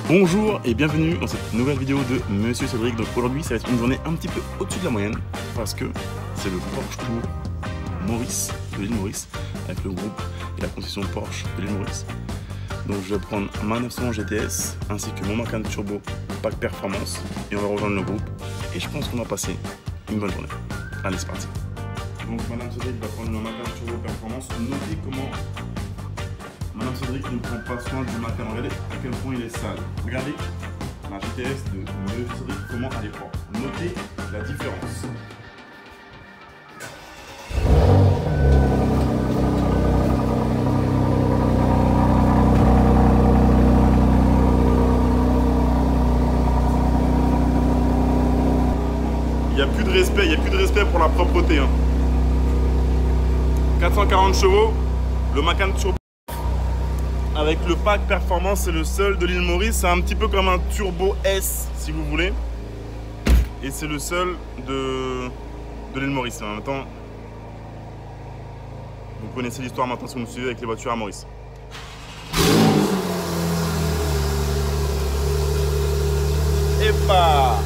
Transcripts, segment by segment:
Bonjour et bienvenue dans cette nouvelle vidéo de Monsieur Cédric. Donc aujourd'hui ça va être une journée un petit peu au-dessus de la moyenne parce que c'est le Porsche Tour Maurice de l'île Maurice avec le groupe et la concession Porsche de l'île Maurice. Donc je vais prendre ma 900 GTS ainsi que mon Macan Turbo Pack Performance et on va rejoindre le groupe et je pense qu'on va passer une bonne journée. Allez c'est parti. Donc Madame Cédric va prendre le Macan Turbo Performance. Notez comment Madame Cédric ne prend pas soin du Macan. Regardez à quel point il est sale. Regardez la GTS de Monsieur Cédric, comment elle est propre. Notez la différence. Il n'y a plus de respect pour la propreté. 440 chevaux, le Macan Turbo avec le pack performance, c'est le seul de l'île Maurice. C'est un petit peu comme un Turbo S si vous voulez. Et c'est le seul de l'île Maurice. En même temps, vous connaissez l'histoire maintenant si vous me suivez avec les voitures à Maurice. Et bah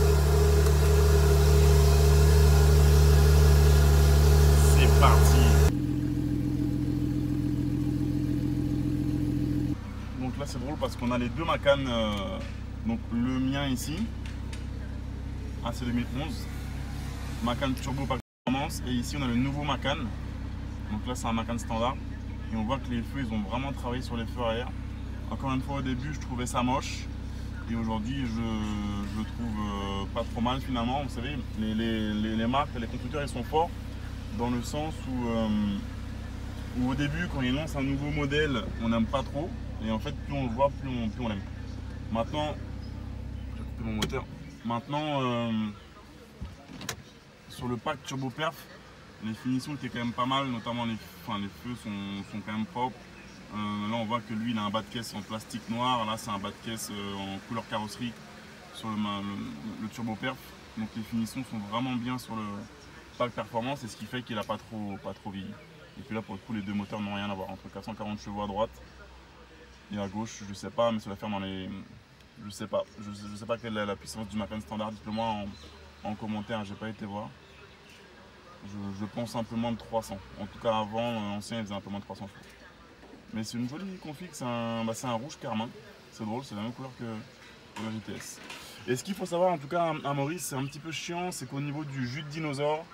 c'est parti. Donc là c'est drôle parce qu'on a les deux Macan, donc le mien ici, c'est 2011, Macan Turbo Performance, et ici on a le nouveau Macan, donc là c'est un Macan standard, et on voit que les feux ils ont vraiment travaillé sur les feux arrière. Encore une fois au début je trouvais ça moche, et aujourd'hui je le trouve pas trop mal finalement. Vous savez, les marques, les constructeurs ils sont forts dans le sens où au début quand ils lancent un nouveau modèle on n'aime pas trop. Et en fait, plus on le voit, plus on l'aime. Maintenant, j'ai coupé mon moteur. Maintenant, sur le pack Turbo Perf, les finitions étaient quand même pas mal, notamment les feux sont quand même propres. Là, on voit que lui, il a un bas de caisse en plastique noir. Là, c'est un bas de caisse en couleur carrosserie sur le Turbo Perf. Donc, les finitions sont vraiment bien sur le pack Performance, et ce qui fait qu'il n'a pas trop vieilli. Et puis là, pour le coup, les deux moteurs n'ont rien à voir. Entre 440 chevaux à droite et à gauche, je sais pas, mais ça va faire dans les... Je sais pas quelle est la puissance du Macan standard, dites-le moi en commentaire, j'ai pas été voir. Je pense un peu moins de 300. En tout cas avant, l'ancien il faisait un peu moins de 300 chevaux. Mais c'est une jolie config, c'est un rouge carmin. C'est drôle, c'est la même couleur que la GTS. Et ce qu'il faut savoir en tout cas à Maurice, c'est un petit peu chiant, c'est qu'au niveau du jus de dinosaure,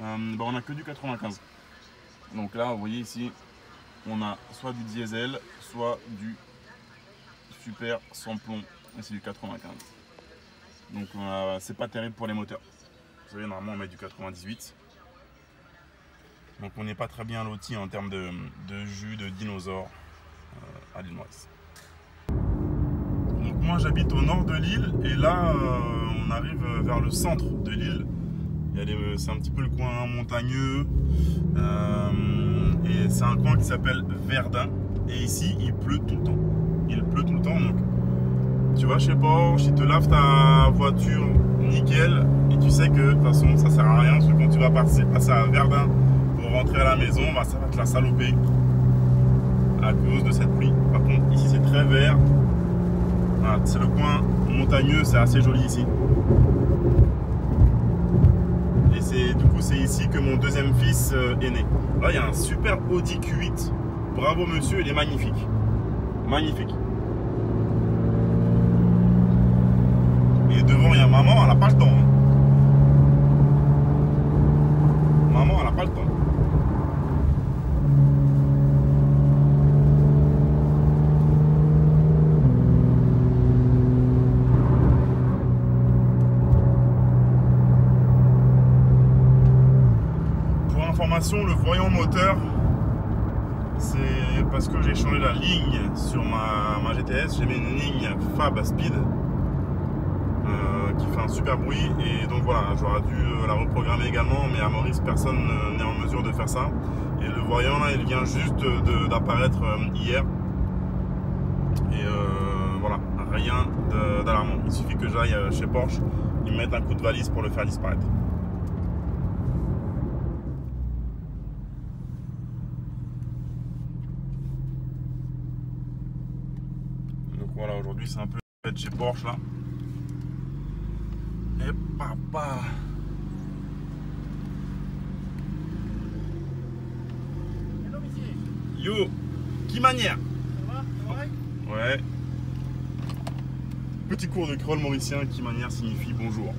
on n'a que du 95. Donc là, vous voyez ici, on a soit du diesel, soit du super sans plomb, et c'est du 95. Donc c'est pas terrible pour les moteurs. Vous savez, normalement on met du 98. Donc on n'est pas très bien loti en termes de jus de dinosaure à l'île Maurice. Donc moi j'habite au nord de l'île, et là on arrive vers le centre de l'île. C'est un petit peu le coin montagneux. Et c'est un coin qui s'appelle Verdun, et ici il pleut tout le temps. Il pleut tout le temps, donc tu vas chez Porsche, ils te lavent ta voiture nickel, et tu sais que de toute façon ça sert à rien, parce que quand tu vas passer à Verdun pour rentrer à la maison, ça va te la saloper à cause de cette pluie. Par contre ici c'est très vert, voilà, c'est le coin montagneux, c'est assez joli ici. Du coup c'est ici que mon deuxième fils est né. Là il y a un super Audi Q8. Bravo monsieur, il est magnifique. Magnifique. Et devant il y a maman, elle n'a pas le temps. Maman elle n'a pas le temps. Le voyant moteur, c'est parce que j'ai changé la ligne sur ma GTS. J'ai mis une ligne Fab Speed qui fait un super bruit, et donc voilà, j'aurais dû la reprogrammer également, mais à Maurice personne n'est en mesure de faire ça. Et le voyant là il vient juste d'apparaître hier, et voilà, rien d'alarmant. Il suffit que j'aille chez Porsche, ils me mettent un coup de valise pour le faire disparaître. Voilà, aujourd'hui c'est un peu de chez Porsche là. Et papa. Yo, qui manière? Ça va? Ouais. Petit cours de créole mauricien, qui manière signifie bonjour.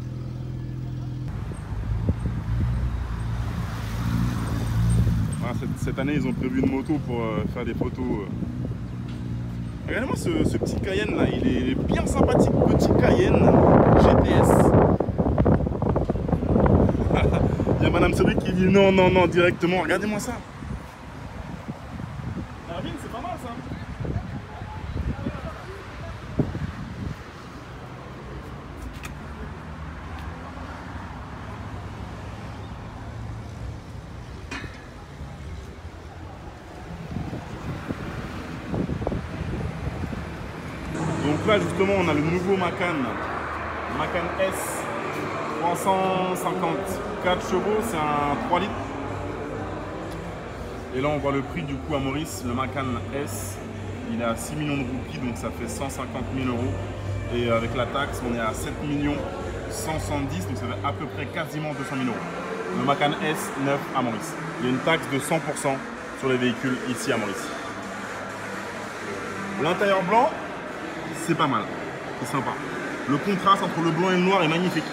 Voilà, cette année, ils ont prévu une moto pour faire des photos. Regardez-moi ce petit Cayenne là, il est bien sympathique, petit Cayenne GTS. Il y a Madame Cédric qui dit non, non, non, directement, regardez-moi ça. La vigne, c'est pas mal ça. Donc là justement on a le nouveau Macan S 354 chevaux, c'est un 3 litres. Et là on voit le prix du coup à Maurice, le Macan S, il est à 6 millions de roupies, donc ça fait 150 000 euros. Et avec la taxe on est à 7 millions 170, donc ça fait à peu près quasiment 200 000 euros. Le Macan S neuf à Maurice. Il y a une taxe de 100% sur les véhicules ici à Maurice. L'intérieur blanc, c'est pas mal, c'est sympa. Le contraste entre le blanc et le noir est magnifique.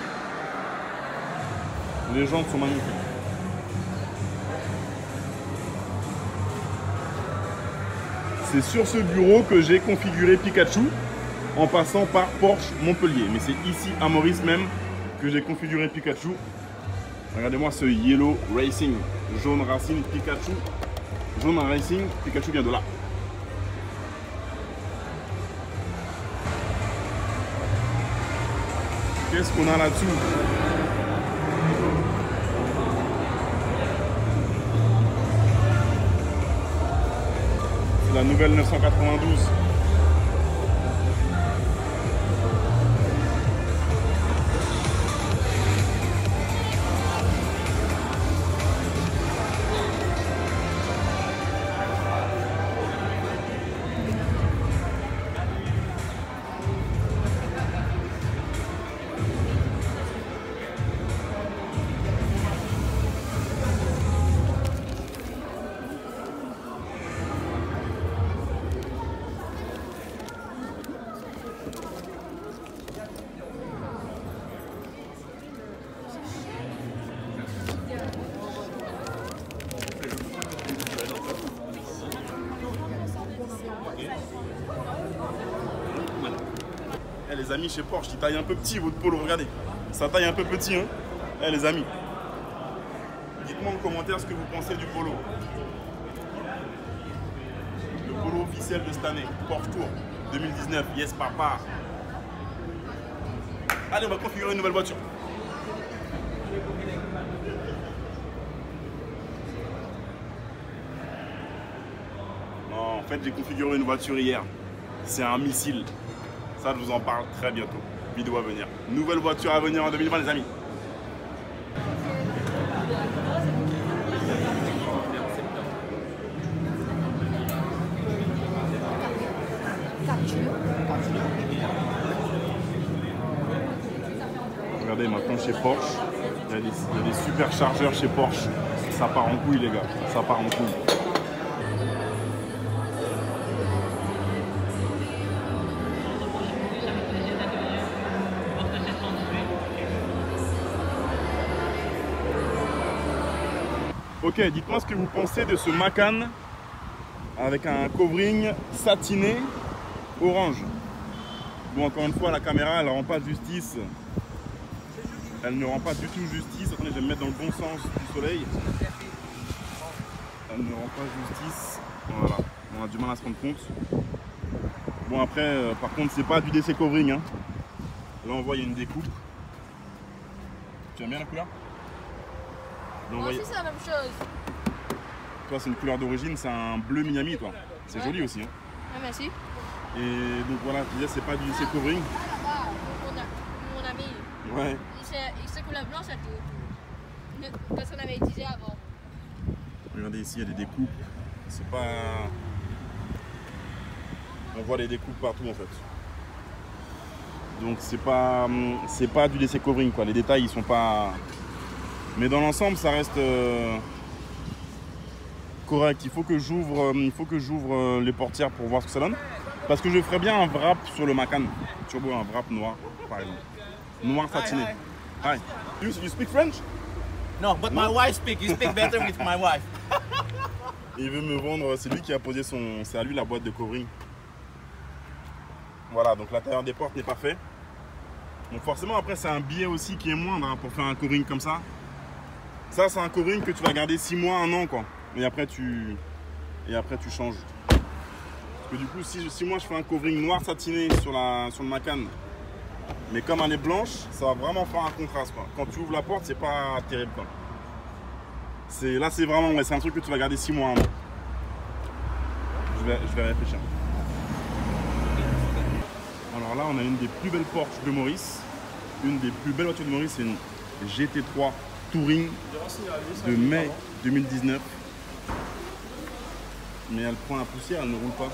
Les jantes sont magnifiques. C'est sur ce bureau que j'ai configuré Pikachu en passant par Porsche Montpellier. Mais c'est ici à Maurice même que j'ai configuré Pikachu. Regardez-moi ce Yellow Racing, jaune Racing Pikachu. Jaune Racing, Pikachu vient de là. Qu'est-ce qu'on a là-dessous? C'est la nouvelle 992. Eh, les amis, chez Porsche, ils taillent un peu petit votre polo, regardez. Ça taille un peu petit, hein. Eh, les amis. Dites-moi en commentaire ce que vous pensez du polo. Le polo officiel de cette année, Porsche Tour 2019, yes papa. Allez, on va configurer une nouvelle voiture. Non, en fait, j'ai configuré une voiture hier. C'est un missile. Ça, je vous en parle très bientôt. Vidéo à venir. Nouvelle voiture à venir en 2020, les amis. Regardez, maintenant chez Porsche, il y a des super chargeurs chez Porsche. Ça part en couille, les gars. Ça part en couille. Ok, dites-moi ce que vous pensez de ce Macan avec un covering satiné orange. Bon, encore une fois, la caméra, elle ne rend pas justice. Elle ne rend pas du tout justice. Attendez, je vais me mettre dans le bon sens du soleil. Elle ne rend pas justice. Voilà, on a du mal à se rendre compte. Bon, après, par contre, c'est pas du DC covering. Hein. Là, on voit, il y a une découpe. Tu aimes bien la couleur? Moi aussi c'est la même chose. Toi c'est une couleur d'origine, c'est un bleu Miami toi. C'est ouais. Joli aussi. Hein. Ouais, merci. Et donc voilà, je disais c'est pas du DC covering. Ah, mon ami. Ouais. C'est couleur blanche à tout. Qu'est-ce qu'on avait utilisé avant? Regardez ici, il y a des découpes. C'est pas... On voit les découpes partout en fait. Donc c'est pas du laisser covering quoi. Les détails ils sont pas. Mais dans l'ensemble ça reste correct. Il faut que j'ouvre les portières pour voir ce que ça donne. Parce que je ferais bien un wrap sur le Macan Turbo, un wrap noir par exemple. Noir satiné. Hi. You speak French? No, but my wife speak. You speak better with my wife. Il veut me vendre, c'est lui qui a posé c'est à lui la boîte de covering. Voilà, donc l'intérieur des portes n'est pas fait. Donc forcément après c'est un billet aussi qui est moindre hein, pour faire un covering comme ça. Ça c'est un covering que tu vas garder 6 mois, 1 an quoi. Et après tu changes. Parce que du coup si moi je fais un covering noir satiné sur le Macan, mais comme elle est blanche, ça va vraiment faire un contraste quoi. Quand tu ouvres la porte c'est pas terrible quoi. Là c'est vraiment, ouais, c'est un truc que tu vas garder 6 mois, 1 an. Je vais réfléchir. Alors là on a une des plus belles Porsche de Maurice. Une des plus belles voitures de Maurice, c'est une GT3 Touring de mai 2019. Mais elle prend la poussière, elle ne roule pas.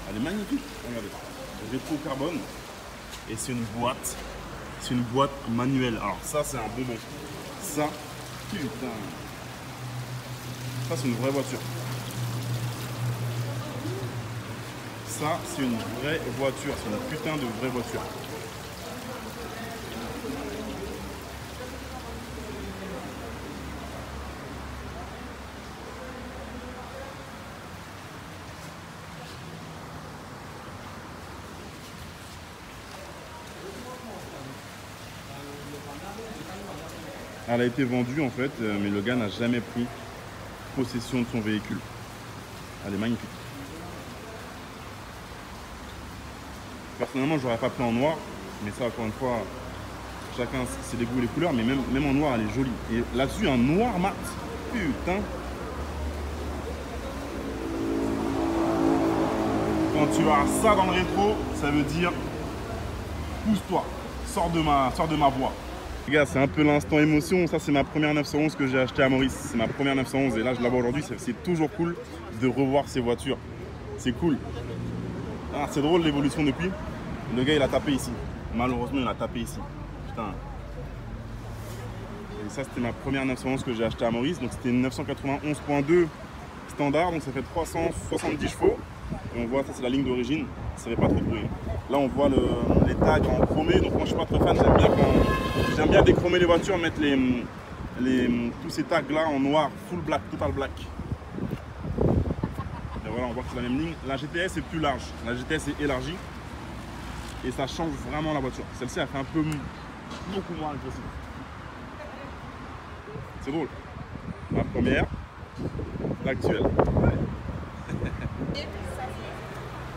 Elle est magnifique, regardez. Rétro carbone. Et c'est une boîte manuelle. Alors ça c'est un bonbon. Ça, putain. Ça c'est une vraie voiture. Ça c'est une vraie voiture. C'est une putain de vraie voiture. Elle a été vendue en fait, mais le gars n'a jamais pris possession de son véhicule. Elle est magnifique. Personnellement, je n'aurais pas pris en noir, mais ça, encore une fois, chacun c'est les goûts et les couleurs, mais même en noir, elle est jolie. Et là-dessus, un noir mat, putain. Quand tu as ça dans le rétro, ça veut dire pousse-toi, sors de ma voie. Les gars, c'est un peu l'instant émotion. Ça, c'est ma première 911 que j'ai acheté à Maurice. C'est ma première 911 et là, je la vois aujourd'hui. C'est toujours cool de revoir ces voitures. C'est cool. Ah, c'est drôle l'évolution depuis. Le gars, il a tapé ici. Malheureusement, il a tapé ici. Putain. Et ça, c'était ma première 911 que j'ai acheté à Maurice. Donc, c'était une 991.2 standard. Donc, ça fait 370 chevaux. Et on voit, ça, c'est la ligne d'origine. Ça fait pas trop de bruit. Là, on voit les tags en chromé. Donc, moi, je suis pas très fan. J'aime bien déchromer les voitures, mettre tous ces tags là en noir, full black, total black. Et voilà, on voit que c'est la même ligne. La GTS est plus large, la GTS est élargie et ça change vraiment la voiture. Celle-ci a fait un peu beaucoup moins agressif. C'est drôle. La première, l'actuelle.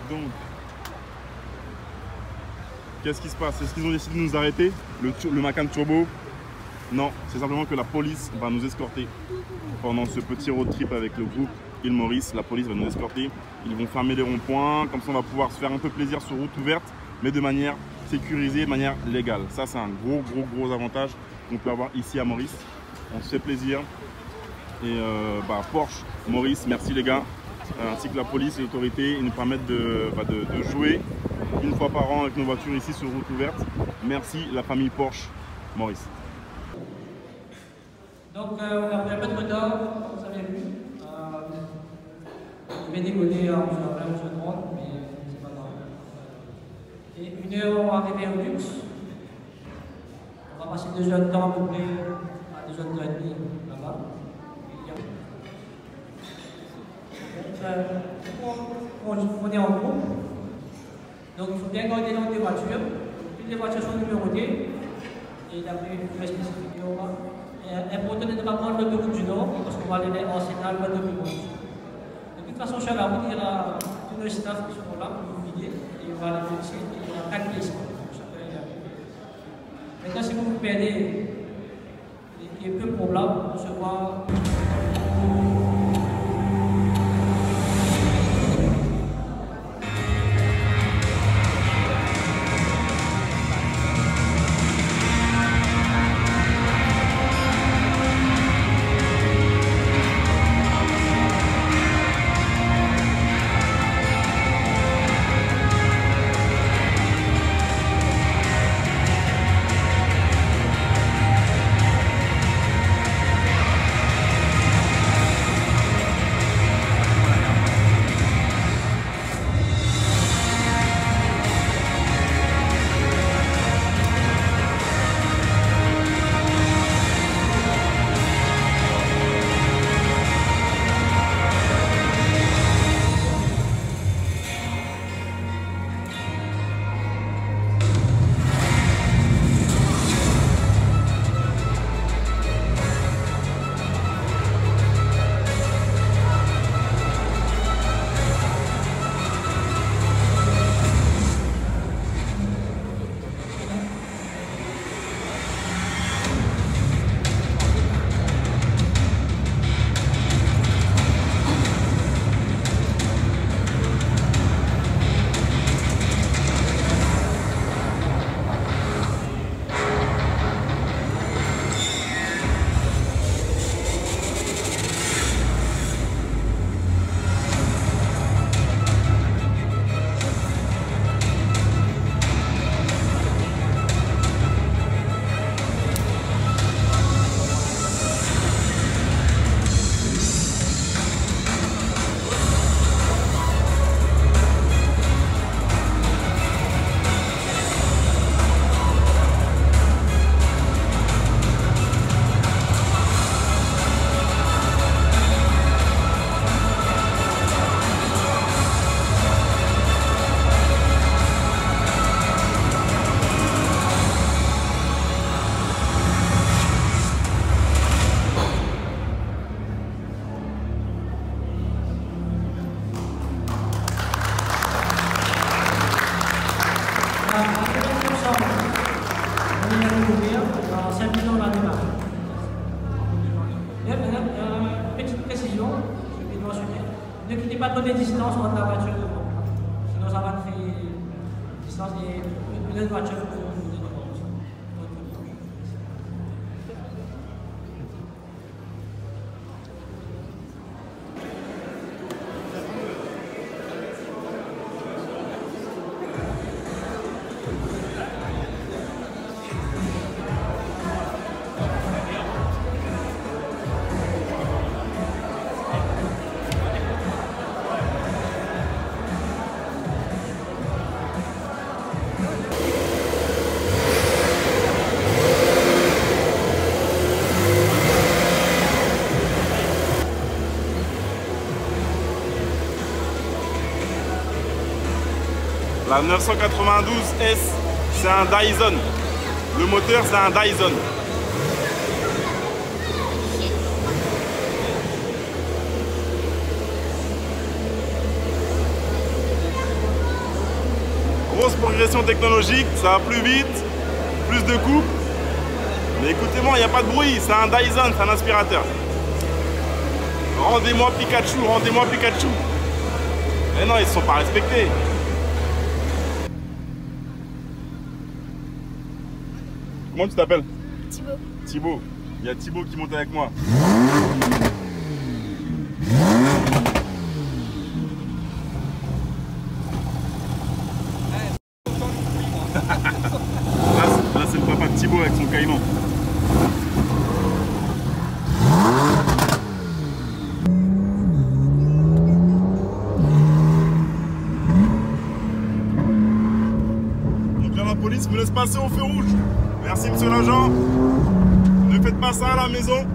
Donc, qu'est-ce qui se passe? Est-ce qu'ils ont décidé de nous arrêter? Le Macan Turbo? Non, c'est simplement que la police va nous escorter pendant ce petit road trip avec le groupe Île Maurice. La police va nous escorter. Ils vont fermer les ronds-points. Comme ça, on va pouvoir se faire un peu plaisir sur route ouverte, mais de manière sécurisée, de manière légale. Ça, c'est un gros avantage qu'on peut avoir ici à Maurice. On se fait plaisir. Et Porsche, Maurice, merci les gars. Ainsi que la police et l'autorité, ils nous permettent de jouer une fois par an avec nos voitures ici sur route ouverte. Merci la famille Porsche Maurice. Donc on a pris un peu de retard, comme vous avez vu. Je vais décoller en 11h20, 11h30, mais c'est pas grave. Et 1 heure, on va arriver au luxe. On va passer 2 heures de temps à peu près, à 2 heures et demie là-bas. On est en groupe. Donc il faut bien garder dans des voitures. Toutes les voitures sont numérotées. Et d'après une spécifique, important de ne pas prendre l'autoroute du Nord parce qu'on va aller en Sénal, pas de Bureau. De toute façon, sur la route, il y aura tous les staffs qui seront là pour vous guider et on va aller ici. Il y aura 4 places. Maintenant, si vous vous perdez, il y a peu de problème, on se voit. réception, on vient d'ouvrir, dans 5 minutes on a démarré. Petite précision, je vais mentionner, ne quittez pas trop de distance entre la voiture devant. Sinon ça va créer une distance et une autre voiture pour vous devant. La 992S, c'est un Dyson. Le moteur, c'est un Dyson. Grosse progression technologique, ça va plus vite, plus de coupe. Mais écoutez-moi, il n'y a pas de bruit, c'est un Dyson, c'est un aspirateur. Rendez-moi Pikachu, rendez-moi Pikachu. Mais non, ils ne se sont pas respectés. Comment tu t'appelles? Thibaut. Thibaut. Il y a Thibaut qui monte avec moi. Là c'est le papa de Thibaut avec son caïman. Donc là la police me laisse passer au feu rouge. Merci monsieur l'agent. Ne faites pas ça à la maison.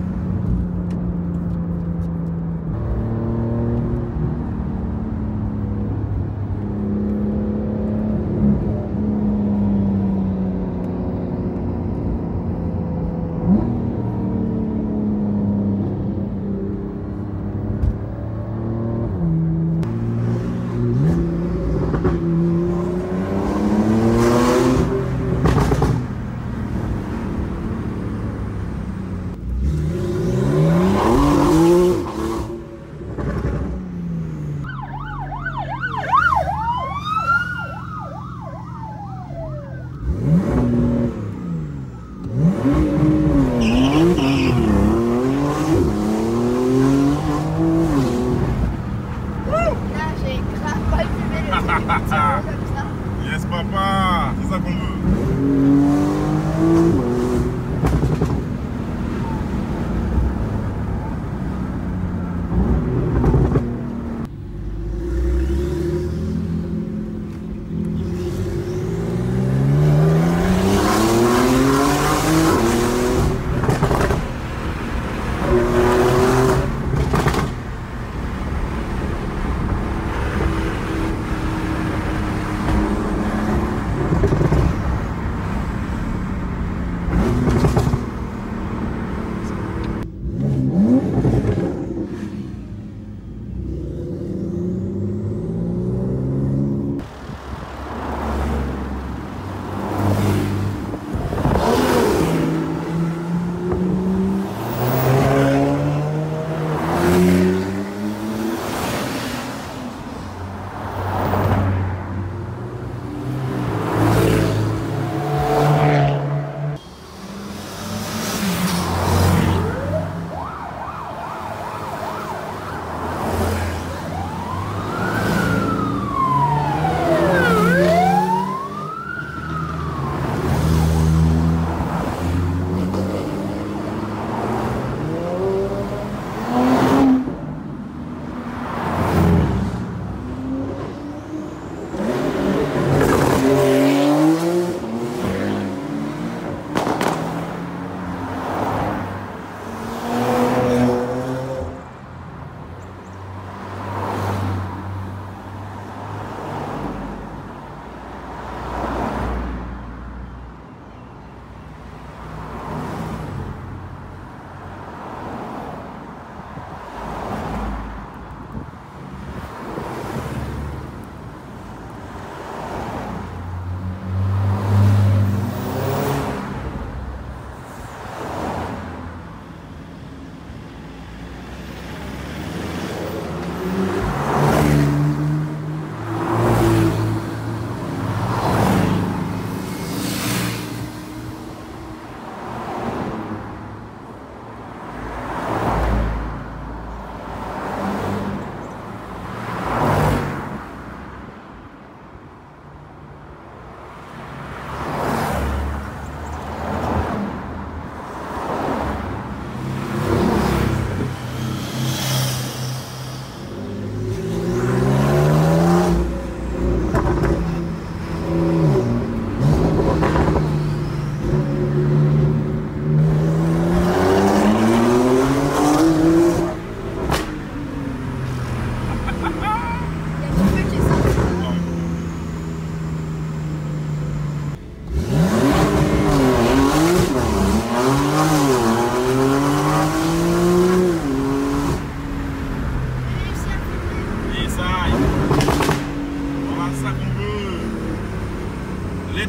Yes papa, c'est ça qu'on veut.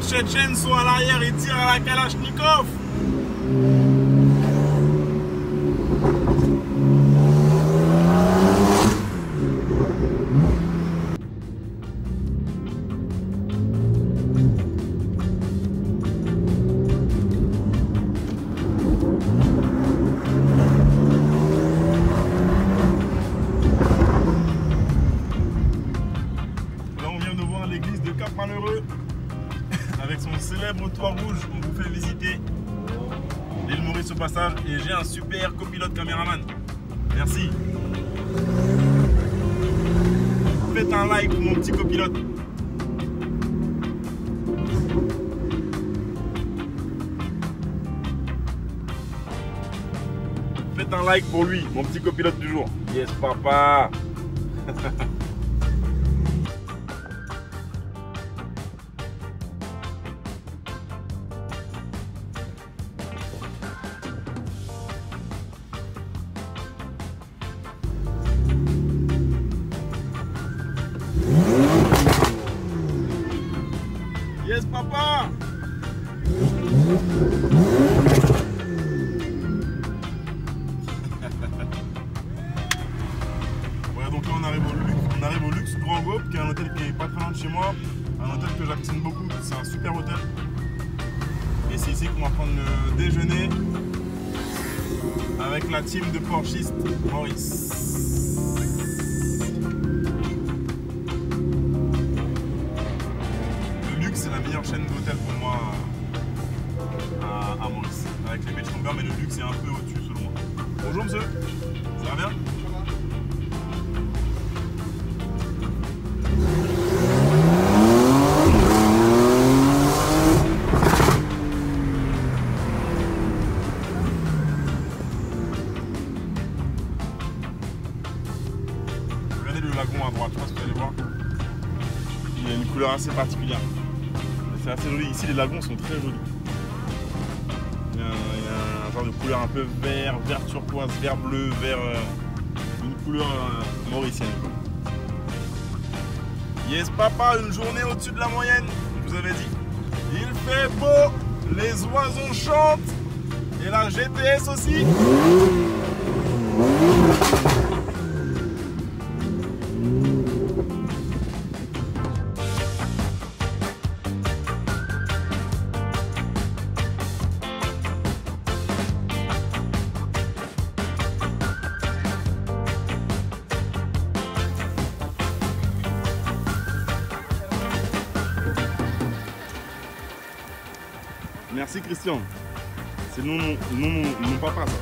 Tchétchènes sont à l'arrière et tirent à la Kalachnikov. L'église de Cap-Malheureux avec son célèbre toit rouge. On vous fait visiter l'île Maurice au passage et j'ai un super copilote caméraman. Merci. Faites un like pour mon petit copilote. Faites un like pour lui, mon petit copilote du jour. Yes papa. Yes, papa. Ouais, donc là on arrive au Luxe Grand Gope, qui est un hôtel qui est pas très loin de chez moi, un hôtel que j'affectionne beaucoup, c'est un super hôtel. Et c'est ici qu'on va prendre le déjeuner avec la team de Porschistes Maurice. C'est la meilleure chaîne d'hôtel pour moi à Maurice, avec les Beachcombers, mais le luxe est un peu au-dessus selon moi. Bonjour monsieur, ça va bien? Regardez le lagon à droite, je pense que vous allez voir. Il a une couleur assez particulière. C'est assez joli. Ici, les lagons sont très jolis. Il y a un genre de couleur un peu vert turquoise, vert bleu, vert. Une couleur mauricienne. Yes, papa, une journée au-dessus de la moyenne. Je vous avais dit. Il fait beau, les oiseaux chantent et la GTS aussi. Merci Christian. C'est non mon papa ça.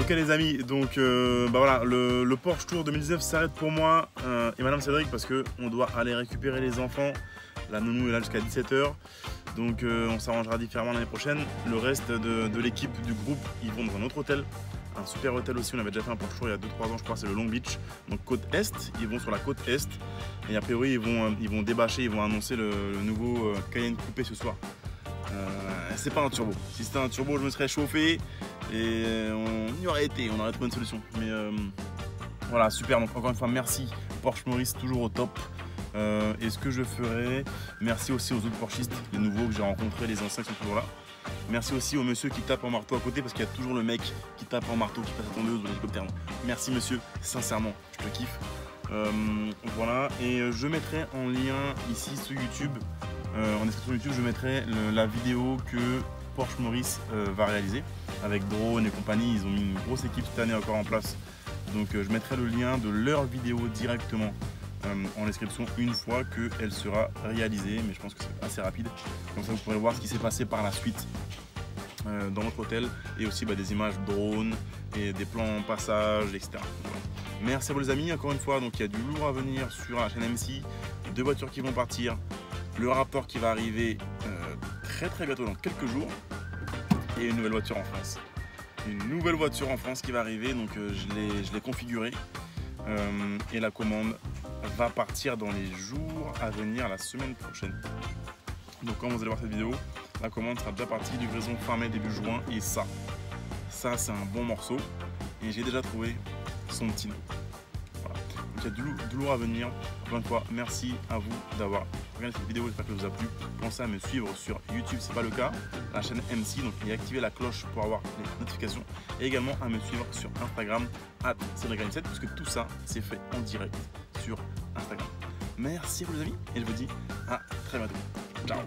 Ok les amis, donc bah voilà, le Porsche Tour 2019 s'arrête pour moi et Madame Cédric parce qu'on doit aller récupérer les enfants. La nounou est là jusqu'à 17 h. Donc on s'arrangera différemment l'année prochaine. Le reste de l'équipe du groupe, ils vont dans un autre hôtel. Un super hôtel aussi, on avait déjà fait un Porsche Tour il y a 2-3 ans je crois, c'est le Long Beach. Donc côte Est, ils vont sur la côte Est. Et a priori ils vont débâcher, ils vont annoncer le nouveau Cayenne coupé ce soir. C'est pas un turbo. Si c'était un turbo, je me serais chauffé et on y aurait été, on aurait trouvé une solution. Mais voilà, super. Donc encore une fois, merci Porsche Maurice, toujours au top. Et ce que je ferai, merci aussi aux autres Porschistes, les nouveaux que j'ai rencontrés, les anciens qui sont toujours là. Merci aussi au monsieur qui tape en marteau à côté parce qu'il y a toujours le mec qui tape en marteau, qui passe la tondeuse ou l'hélicoptère. Merci monsieur, sincèrement, je te kiffe. Voilà, et je mettrai en lien ici sur YouTube, en description YouTube, je mettrai la vidéo que Porsche Maurice va réaliser avec drone et compagnie. Ils ont mis une grosse équipe cette année encore en place. Donc je mettrai le lien de leur vidéo directement en description une fois qu'elle sera réalisée, mais je pense que c'est assez rapide. Comme ça vous pourrez voir ce qui s'est passé par la suite dans notre hôtel et aussi des images drone et des plans en passage, etc. Voilà. Merci à vous les amis, encore une fois, donc il y a du lourd à venir sur la chaîne MC, 2 voitures qui vont partir, le Raptor qui va arriver très bientôt dans quelques jours et une nouvelle voiture en France. Une nouvelle voiture en France qui va arriver, donc je l'ai configurée et la commande va partir dans les jours à venir, la semaine prochaine. Donc quand vous allez voir cette vidéo, la commande sera déjà partie, livraison fin mai, début juin, et ça c'est un bon morceau et j'ai déjà trouvé son petit nom. Voilà. Donc il y a du lourd à venir. Encore une fois, merci à vous d'avoir regardé cette vidéo, j'espère qu'elle vous a plu. Pensez à me suivre sur YouTube, si ce n'est pas le cas, la chaîne MC, donc et activer la cloche pour avoir les notifications, et également à me suivre sur Instagram @CédricGrain7, puisque tout ça c'est fait en direct sur Instagram. Merci à vous les amis et je vous dis à très bientôt. Ciao.